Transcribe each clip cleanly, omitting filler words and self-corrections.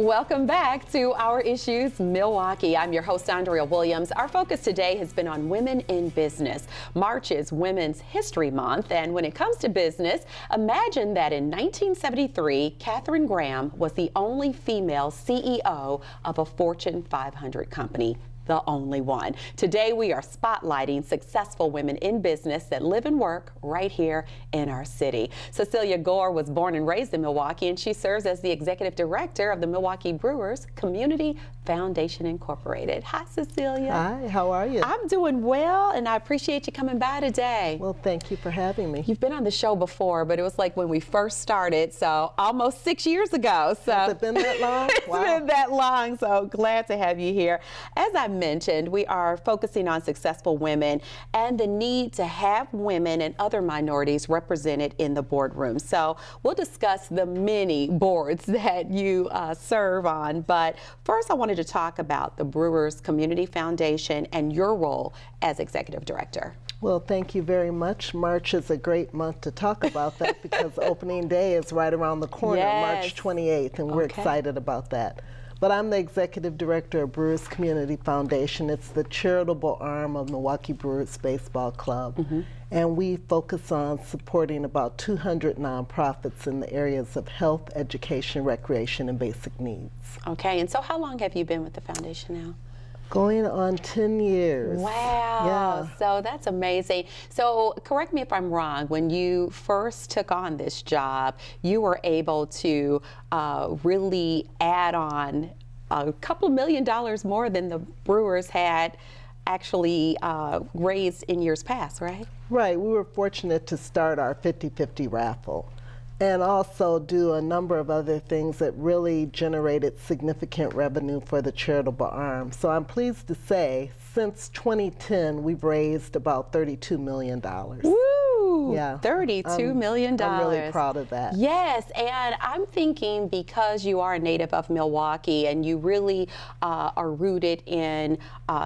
Welcome back to Our Issues Milwaukee. I'm your host, Andrea Williams. Our focus today has been on women in business. March is Women's History Month, and when it comes to business, imagine that in 1973, Katharine Graham was the only female CEO of a Fortune 500 company. The only one. Today we are spotlighting successful women in business that live and work right here in our city. Cecelia Gore was born and raised in Milwaukee, and she serves as the executive director of the Milwaukee Brewers Community Foundation Incorporated. Hi, Cecelia. Hi, how are you? I'm doing well, and I appreciate you coming by today. Well, thank you for having me. You've been on the show before, but it was like when we first started, so almost 6 years ago. So has it been that long? It's been that long, so glad to have you here. As I mentioned, we are focusing on successful women and the need to have women and other minorities represented in the boardroom. So we'll discuss the many boards that you serve on, but first I wanted to talk about the Brewers Community Foundation and your role as executive director. Well, thank you very much. March is a great month to talk about that because opening day is right around the corner, yes. March 28th, and we're excited about that. But I'm the executive director of Brewers Community Foundation. It's the charitable arm of Milwaukee Brewers Baseball Club. And we focus on supporting about 200 nonprofits in the areas of health, education, recreation, and basic needs. Okay, and so how long have you been with the foundation now? Going on 10 years. Wow, yeah. So that's amazing. So correct me if I'm wrong, when you first took on this job, you were able to really add on a couple of $1 million more than the Brewers had actually raised in years past, right? Right, we were fortunate to start our 50-50 raffle and also do a number of other things that really generated significant revenue for the charitable arm. So I'm pleased to say, since 2010, we've raised about $32 million. Woo! Yeah. $32 million. I'm really proud of that. Yes, and I'm thinking because you are a native of Milwaukee and you really are rooted in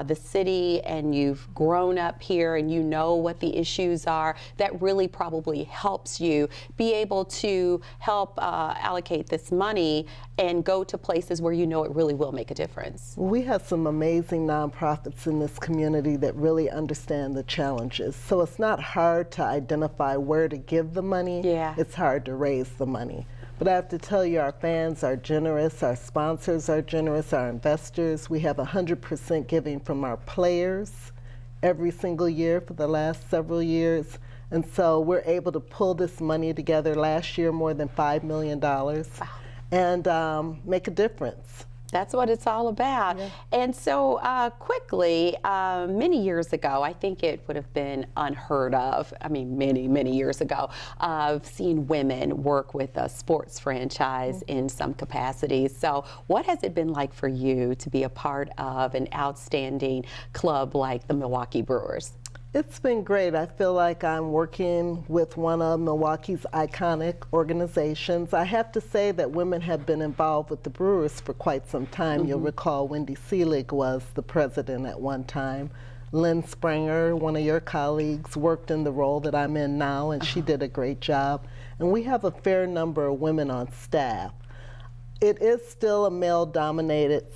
the city and you've grown up here and you know what the issues are, that really probably helps you be able to help allocate this money and go to places where you know it really will make a difference. We have some amazing nonprofits in this community that really understand the challenges. So it's not hard to identify where to give the money. Yeah. It's hard to raise the money. But I have to tell you, our fans are generous, our sponsors are generous, our investors. We have 100% giving from our players every single year for the last several years. And so we're able to pull this money together. Last year, more than $5 million. Wow. And make a difference. That's what it's all about. Yeah. And so quickly, many years ago, I think it would have been unheard of, I mean, many years ago, of seeing women work with a sports franchise in some capacity. So what has it been like for you to be a part of an outstanding club like the Milwaukee Brewers? It's been great. I feel like I'm working with one of Milwaukee's iconic organizations. I have to say that women have been involved with the Brewers for quite some time. You'll recall Wendy Seelig was the president at one time. Lynn Spranger, one of your colleagues, worked in the role that I'm in now, and she did a great job. And we have a fair number of women on staff. It is still a male-dominated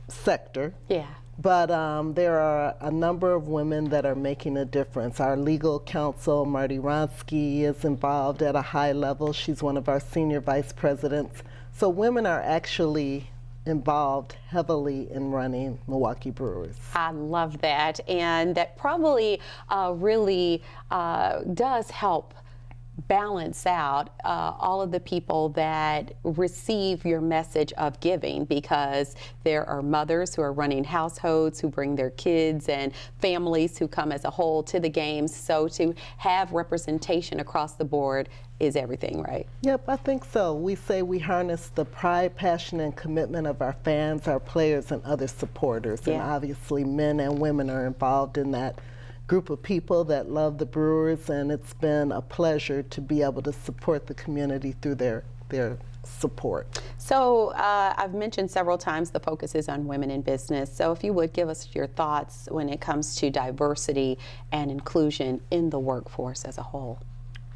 sector. Yeah. But there are a number of women that are making a difference. Our legal counsel, Marty Ronsky, is involved at a high level. She's one of our senior vice presidents. So women are actually involved heavily in running Milwaukee Brewers. I love that, and that probably really does help balance out all of the people that receive your message of giving, because there are mothers who are running households who bring their kids and families who come as a whole to the games. So to have representation across the board is everything, right? Yep, I think so. We say we harness the pride, passion, and commitment of our fans, our players, and other supporters. And obviously men and women are involved in that group of people that love the Brewers, and it's been a pleasure to be able to support the community through their support. So I've mentioned several times the focus is on women in business. So if you would give us your thoughts when it comes to diversity and inclusion in the workforce as a whole.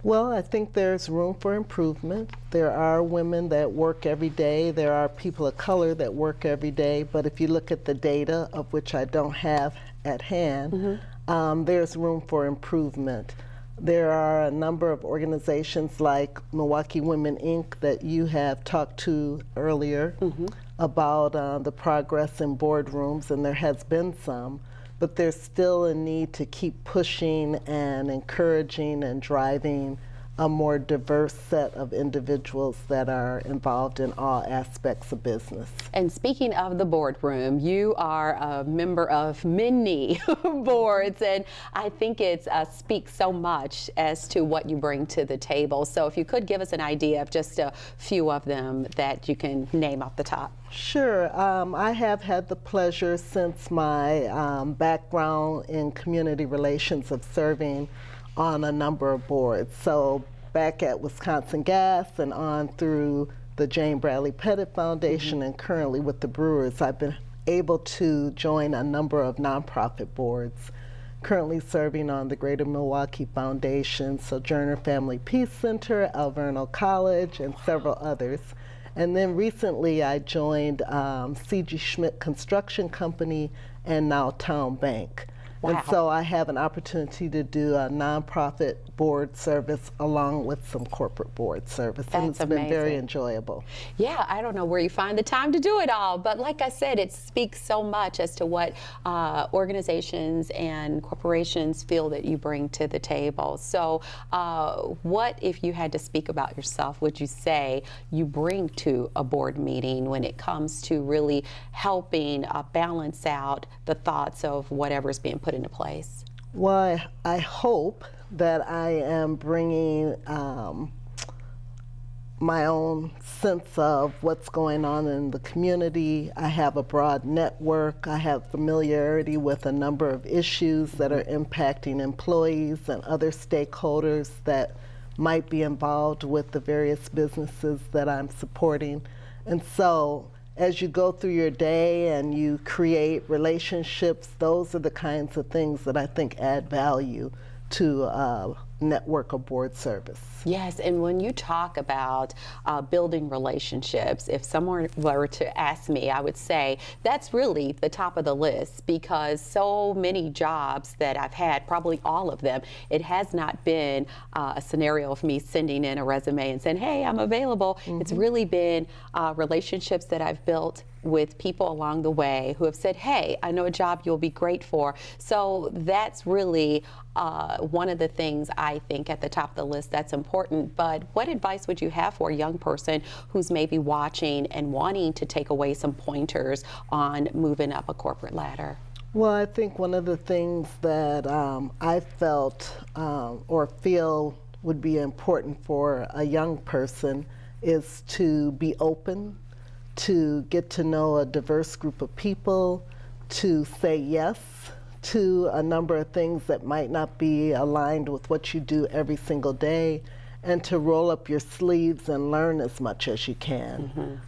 Well, I think there's room for improvement. There are women that work every day. There are people of color that work every day. But if you look at the data, of which I don't have at hand, there's room for improvement. There are a number of organizations like Milwaukee Women Inc. that you have talked to earlier about the progress in boardrooms, and there has been some. But there's still a need to keep pushing and encouraging and driving a more diverse set of individuals that are involved in all aspects of business. And speaking of the boardroom, you are a member of many boards, and I think it speaks so much as to what you bring to the table. So if you could give us an idea of just a few of them that you can name off the top. Sure. I have had the pleasure since my background in community relations of serving on a number of boards. So back at Wisconsin Gas and on through the Jane Bradley Pettit Foundation and currently with the Brewers, I've been able to join a number of nonprofit boards. Currently serving on the Greater Milwaukee Foundation, Sojourner Family Peace Center, Alverno College, and several others. And then recently I joined C.G. Schmidt Construction Company and now Town Bank. Wow. And so I have an opportunity to do a nonprofit board service along with some corporate board service. And it's been very enjoyable. Yeah, I don't know where you find the time to do it all, but like I said, it speaks so much as to what organizations and corporations feel that you bring to the table. So what, if you had to speak about yourself, would you say you bring to a board meeting when it comes to really helping balance out the thoughts of whatever's being put into place? Well, I hope that I am bringing my own sense of what's going on in the community. I have a broad network. I have familiarity with a number of issues that are impacting employees and other stakeholders that might be involved with the various businesses that I'm supporting. And so as you go through your day and you create relationships, those are the kinds of things that I think add value to a network or board service. Yes, and when you talk about building relationships, if someone were to ask me, I would say that's really the top of the list, because so many jobs that I've had, probably all of them, it has not been a scenario of me sending in a resume and saying, hey, I'm available. It's really been relationships that I've built with people along the way who have said, hey, I know a job you'll be great for. So that's really one of the things I think at the top of the list that's important. But what advice would you have for a young person who's maybe watching and wanting to take away some pointers on moving up a corporate ladder? Well, I think one of the things that I felt or feel would be important for a young person is to be open, to get to know a diverse group of people, to say yes to a number of things that might not be aligned with what you do every single day, and to roll up your sleeves and learn as much as you can.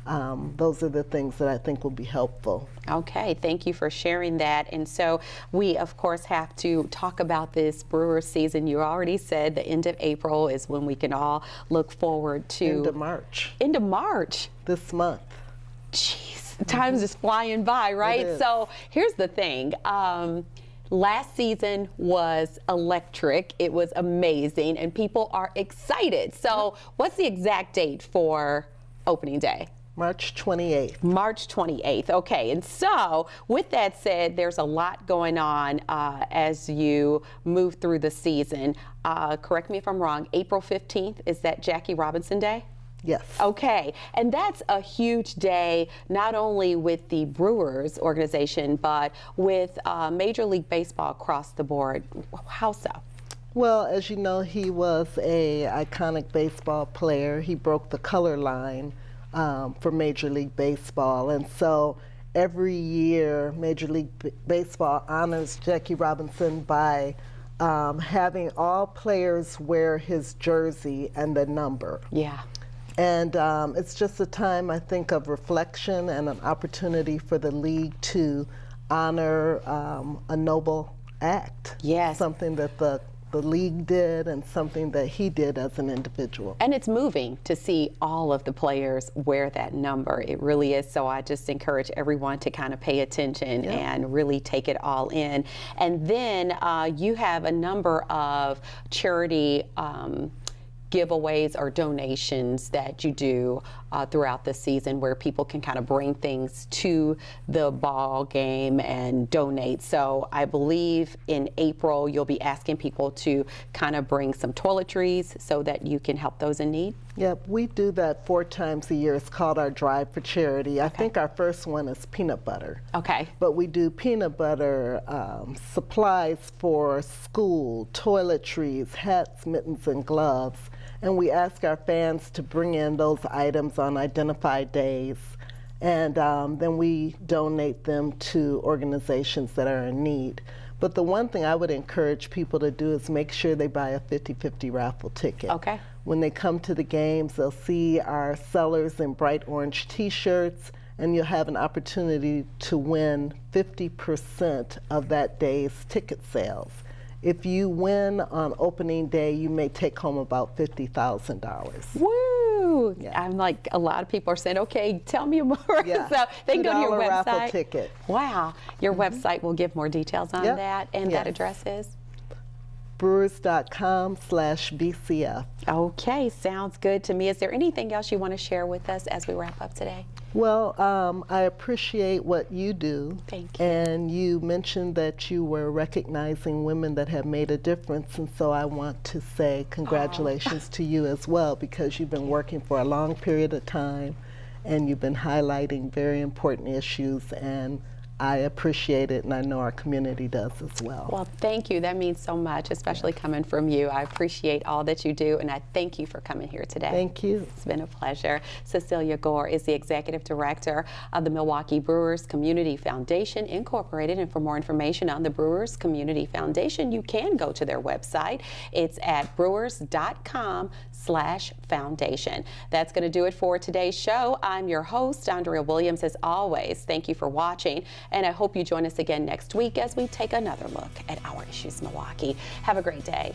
Those are the things that I think will be helpful. Okay, thank you for sharing that. And so we, of course, have to talk about this Brewers season. You already said the end of April is when we can all look forward to. End of March. End of March. This month. Jeez, time's just flying by, right? So here's the thing. Last season was electric. It was amazing, and people are excited. So what's the exact date for opening day? March 28th. March 28th. Okay, and so with that said, there's a lot going on as you move through the season. Correct me if I'm wrong, April 15th, is that Jackie Robinson Day? Yes. Okay, and that's a huge day, not only with the Brewers organization, but with Major League Baseball across the board. How so? Well, as you know, he was an iconic baseball player. He broke the color line for Major League Baseball, and so every year Major League Baseball honors Jackie Robinson by having all players wear his jersey and the number. Yeah. And it's just a time, I think, of reflection and an opportunity for the league to honor a noble act. Yes. Something that the the league did and something that he did as an individual. And it's moving to see all of the players wear that number. It really is. So I just encourage everyone to kind of pay attention and really take it all in. And then you have a number of charity giveaways or donations that you do throughout the season where people can kind of bring things to the ball game and donate. So I believe in April you'll be asking people to kind of bring some toiletries so that you can help those in need. Yep, we do that 4 times a year. It's called our Drive for Charity. I think our first one is peanut butter. Okay. But we do peanut butter, supplies for school, toiletries, hats, mittens, and gloves. And we ask our fans to bring in those items on identified days. And then we donate them to organizations that are in need. But the one thing I would encourage people to do is make sure they buy a 50-50 raffle ticket. Okay. When they come to the games, they'll see our sellers in bright orange t-shirts, and you'll have an opportunity to win 50% of that day's ticket sales. If you win on opening day, you may take home about $50,000. Woo! Yeah. I'm like, a lot of people are saying, okay, tell me more. Yeah. So they can go to your website. raffle ticket. Wow. Your website will give more details on that. And that address is? Brewers.com/BCF. Okay, sounds good to me. Is there anything else you want to share with us as we wrap up today? Well, I appreciate what you do. Thank you. And you mentioned that you were recognizing women that have made a difference, and so I want to say congratulations to you as well, because you've been working for a long period of time and you've been highlighting very important issues, and I appreciate it, and I know our community does as well. Well, thank you. That means so much, especially coming from you. I appreciate all that you do, and I thank you for coming here today. Thank you. It's been a pleasure. Cecelia Gore is the Executive Director of the Milwaukee Brewers Community Foundation, Incorporated. And for more information on the Brewers Community Foundation, you can go to their website. It's at brewers.com/foundation. That's going to do it for today's show. I'm your host, Andrea Williams, as always. Thank you for watching. And I hope you join us again next week as we take another look at our issues, Milwaukee. Have a great day.